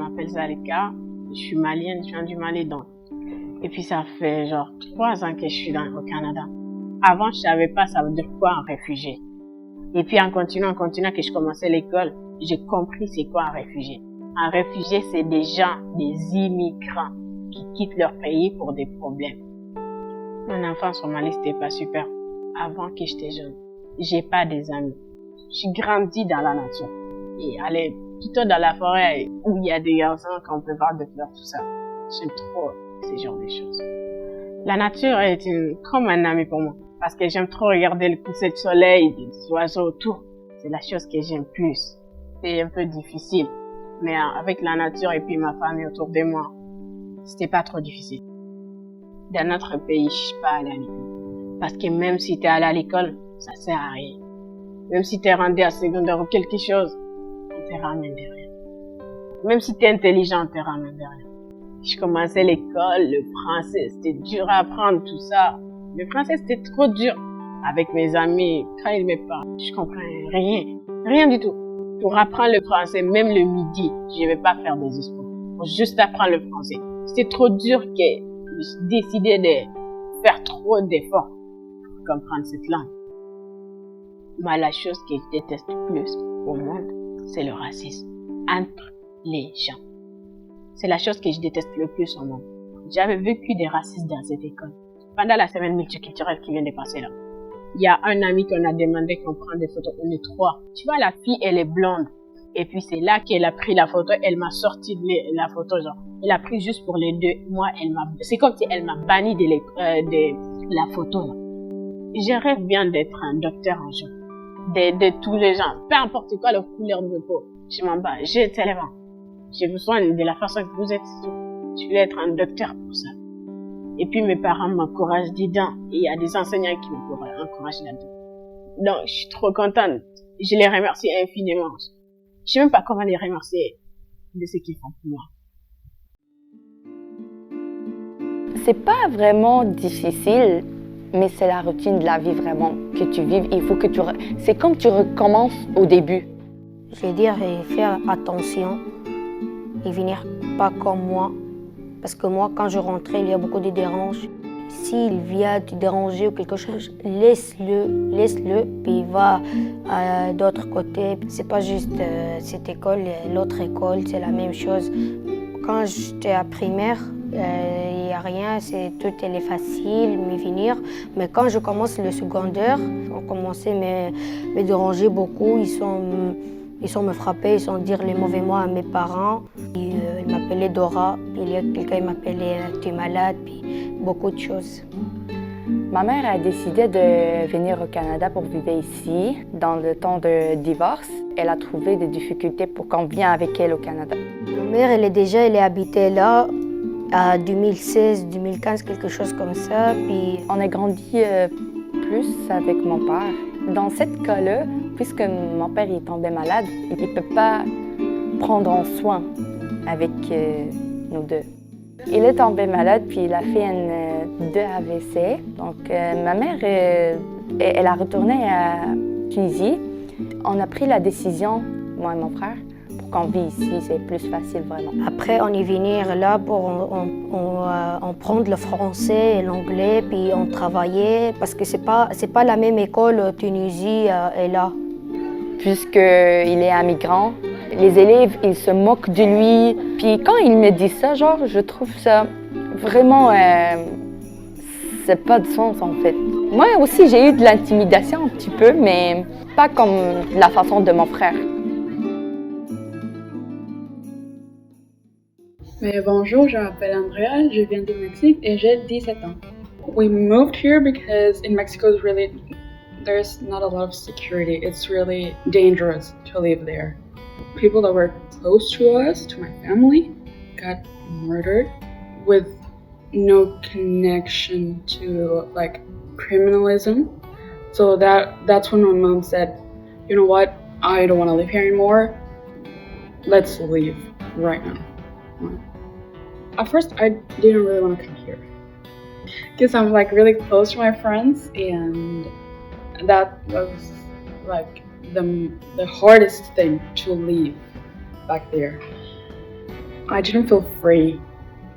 m'appelle Zalika, je suis malienne, je viens du Mali donc. Et puis ça fait genre 3 ans que je suis au Canada. Avant, je savais pas ça veut dire quoi un réfugié. Et puis en continuant que je commençais l'école, j'ai compris c'est quoi un réfugié. Un réfugié, c'est des gens, des immigrants qui quittent leur pays pour des problèmes. Mon enfance au Mali, c'était pas super. Avant que j'étais jeune, j'ai pas des amis. J'ai grandi dans la nature. Et aller plutôt dans la forêt où il y a des garçons qu'on peut voir des fleurs, tout ça. J'aime trop ce genre de choses. La nature est comme un ami pour moi. Parce que j'aime trop regarder le coucher de soleil, des oiseaux autour. C'est la chose que j'aime plus. C'est un peu difficile. Mais avec la nature et puis ma famille autour de moi, c'était pas trop difficile. Dans notre pays, je suis pas allée à l'école. Parce que même si t'es allé à l'école, ça sert à rien. Même si t'es rendu à secondaire ou quelque chose, on te ramène de rien. Même si t'es intelligent, on te ramène de rien. Je commençais l'école, le français, c'était dur à apprendre, tout ça. Le français, c'était trop dur. Avec mes amis, quand ils me parlent, je comprends rien. Rien du tout. Pour apprendre le français, même le midi, je vais pas faire des efforts. Pour juste apprendre le français. C'était trop dur que j'ai décidé de faire trop d'efforts pour comprendre cette langue. Mais la chose que je déteste le plus au monde, c'est le racisme entre les gens. C'est la chose que je déteste le plus au monde. J'avais vécu des racistes dans cette école. Pendant la semaine multiculturelle qui vient de passer là. Il y a un ami qu'on a demandé qu'on prenne des photos. On est 3. Tu vois, la fille, elle est blonde. Et puis c'est là qu'elle a pris la photo. Elle m'a sorti la photo, genre. Elle a pris juste pour les deux. Moi, c'est comme si elle m'a banni de la photo, là. Je rêve bien d'être un docteur un jour. De tous les gens. Peu importe quoi la couleur de peau. Je m'en bats. J'ai tellement. J'ai besoin de la façon que vous êtes. Je voulais être un docteur pour ça. Et puis mes parents m'encouragent dedans. Et il y a des enseignants qui m'encouragent là-dedans. Donc, je suis trop contente. Je les remercie infiniment. Je sais même pas comment les remercier de ce qu'ils font pour moi. C'est pas vraiment difficile, mais c'est la routine de la vie vraiment que tu vives. Il faut que c'est comme tu recommences au début. Je veux dire, faire attention et venir pas comme moi. Parce que moi, quand je rentrais, il y a beaucoup de déranges. S'il vient te déranger ou quelque chose, laisse-le, puis va d'autre côté. C'est pas juste cette école, l'autre école, c'est la même chose. Quand j'étais à primaire, il n'y a rien, tout est facile, me venir. Mais quand je commence le secondaire, on commençait à me déranger beaucoup. Ils sont me frapper, ils sont dire les mauvais mots à mes parents. Ils m'appelaient Dora, puis il y a quelqu'un qui m'appelait tu es malade, puis beaucoup de choses. Ma mère a décidé de venir au Canada pour vivre ici. Dans le temps de divorce, elle a trouvé des difficultés pour qu'on vienne avec elle au Canada. Ma mère, elle habitait là à 2016, 2015, quelque chose comme ça. Puis on a grandi plus avec mon père. Dans ce cas-là, puisque mon père est tombé malade, il ne peut pas prendre en soin avec nous deux. Il est tombé malade, puis il a fait deux AVC. Donc, ma mère, elle a retourné à Tunisie. On a pris la décision, moi et mon frère, pour qu'on vive ici. C'est plus facile, vraiment. Après, on est venu là pour on prendre le français et l'anglais, puis on travaillait, parce que c'est pas la même école Tunisie et là. Puisqu'il est un migrant, les élèves, ils se moquent de lui. Puis quand il me dit ça, genre, je trouve ça vraiment... c'est pas de sens, en fait. Moi aussi, j'ai eu de l'intimidation un petit peu, mais pas comme la façon de mon frère. Mais bonjour, je m'appelle Andrea, je viens du Mexique et j'ai 17 ans. We moved here because in Mexico there's not a lot of security. It's really dangerous to live there. People that were close to us, to my family, got murdered with no connection to like criminalism. So that's when my mom said, you know what, I don't want to live here anymore. Let's leave right now. At first, I didn't really want to come here because I'm like really close to my friends, and that was like the hardest thing to leave back there. I didn't feel free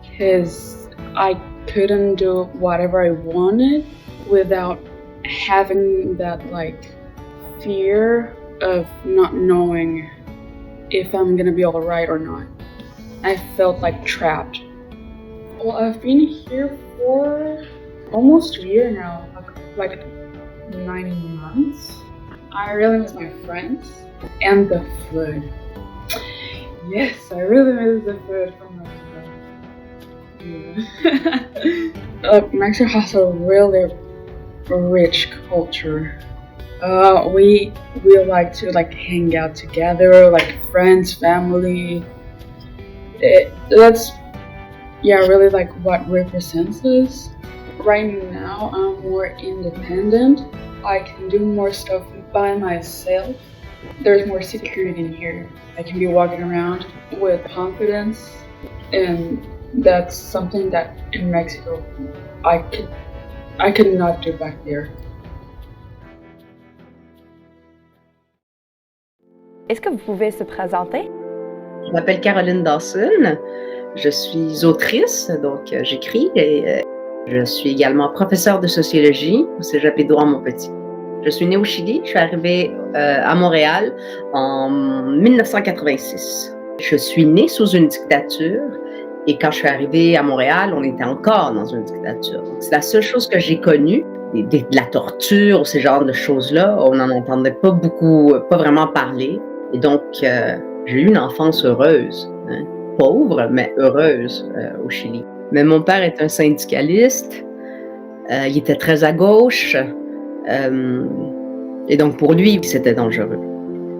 because I couldn't do whatever I wanted without having that like fear of not knowing if I'm gonna be alright or not. I felt like trapped. Well, I've been here for almost a year now, like 9 months. I really miss my friends and the food. Yes, I really miss the food from Mexico. Mexico has a really rich culture. We like to like hang out together, like friends, family. That's really like what represents us. Right now, I'm more independent. I can do more stuff by myself. There's more security in here. I can be walking around with confidence, and that's something that in Mexico I could not do back there. Est-ce que vous pouvez se présenter? Je m'appelle Caroline Dawson. Je suis autrice, donc j'écris et je suis également professeure de sociologie au Cégep Édouard-Montpetit. Je suis née au Chili, je suis arrivée à Montréal en 1986. Je suis née sous une dictature et quand je suis arrivée à Montréal, on était encore dans une dictature. Donc, c'est la seule chose que j'ai connue, de la torture ou ce genre de choses-là. On n'en entendait pas beaucoup, pas vraiment parler. Et donc, j'ai eu une enfance heureuse, hein. Pauvre, mais heureuse au Chili. Mais mon père est un syndicaliste, il était très à gauche, et donc pour lui, c'était dangereux.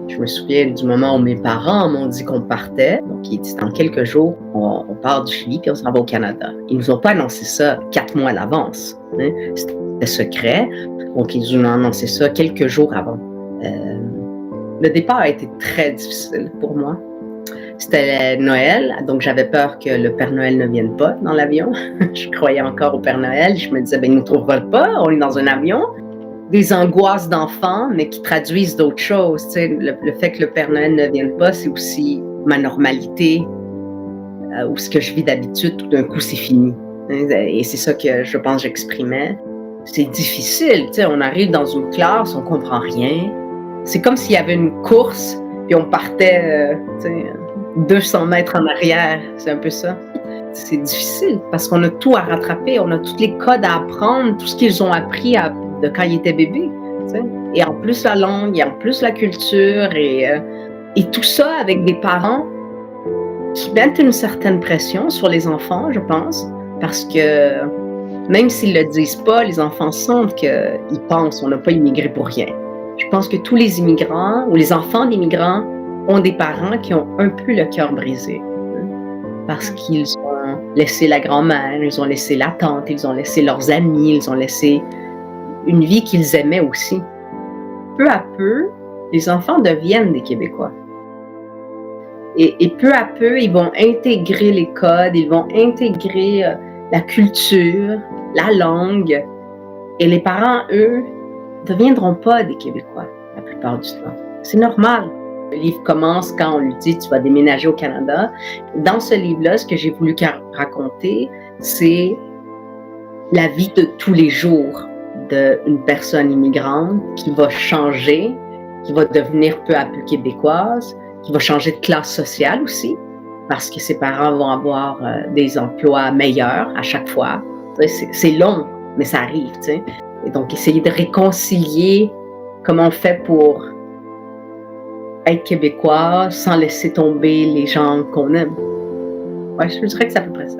Je me souviens du moment où mes parents m'ont dit qu'on partait, donc il dit dans quelques jours, on part du Chili puis on s'en va au Canada. Ils nous ont pas annoncé ça 4 mois à l'avance, hein. C'était secret, donc ils nous ont annoncé ça quelques jours avant. Le départ a été très difficile pour moi. C'était Noël, donc j'avais peur que le Père Noël ne vienne pas dans l'avion. Je croyais encore au Père Noël. Je me disais, il ne nous trouvera pas, on est dans un avion. Des angoisses d'enfants, mais qui traduisent d'autres choses. Tu sais, le fait que le Père Noël ne vienne pas, c'est aussi ma normalité, ou ce que je vis d'habitude, tout d'un coup, c'est fini. Et c'est ça que je pense que j'exprimais. C'est difficile, tu sais, on arrive dans une classe, on ne comprend rien. C'est comme s'il y avait une course, puis on partait, 200 mètres en arrière, c'est un peu ça. C'est difficile parce qu'on a tout à rattraper, on a tous les codes à apprendre, tout ce qu'ils ont appris de quand ils étaient bébés. T'sais. Et en plus la langue, et en plus la culture, et tout ça avec des parents qui mettent une certaine pression sur les enfants, je pense, parce que même s'ils ne le disent pas, les enfants sentent qu'ils pensent qu'on n'a pas immigré pour rien. Je pense que tous les immigrants ou les enfants d'immigrants ont des parents qui ont un peu le cœur brisé, hein, parce qu'ils ont laissé la grand-mère, ils ont laissé la tante, ils ont laissé leurs amis, ils ont laissé une vie qu'ils aimaient aussi. Peu à peu, les enfants deviennent des Québécois. Et peu à peu, ils vont intégrer les codes, ils vont intégrer la culture, la langue. Et les parents, eux, ne deviendront pas des Québécois la plupart du temps. C'est normal. Le livre commence quand on lui dit « tu vas déménager au Canada ». Dans ce livre-là, ce que j'ai voulu raconter, c'est la vie de tous les jours d'une personne immigrante qui va changer, qui va devenir peu à peu québécoise, qui va changer de classe sociale aussi, parce que ses parents vont avoir des emplois meilleurs à chaque fois. C'est long, mais ça arrive, tu sais. Et donc, essayer de réconcilier comment on fait pour être québécois sans laisser tomber les gens qu'on aime. Ouais, je dirais que c'est à peu près ça.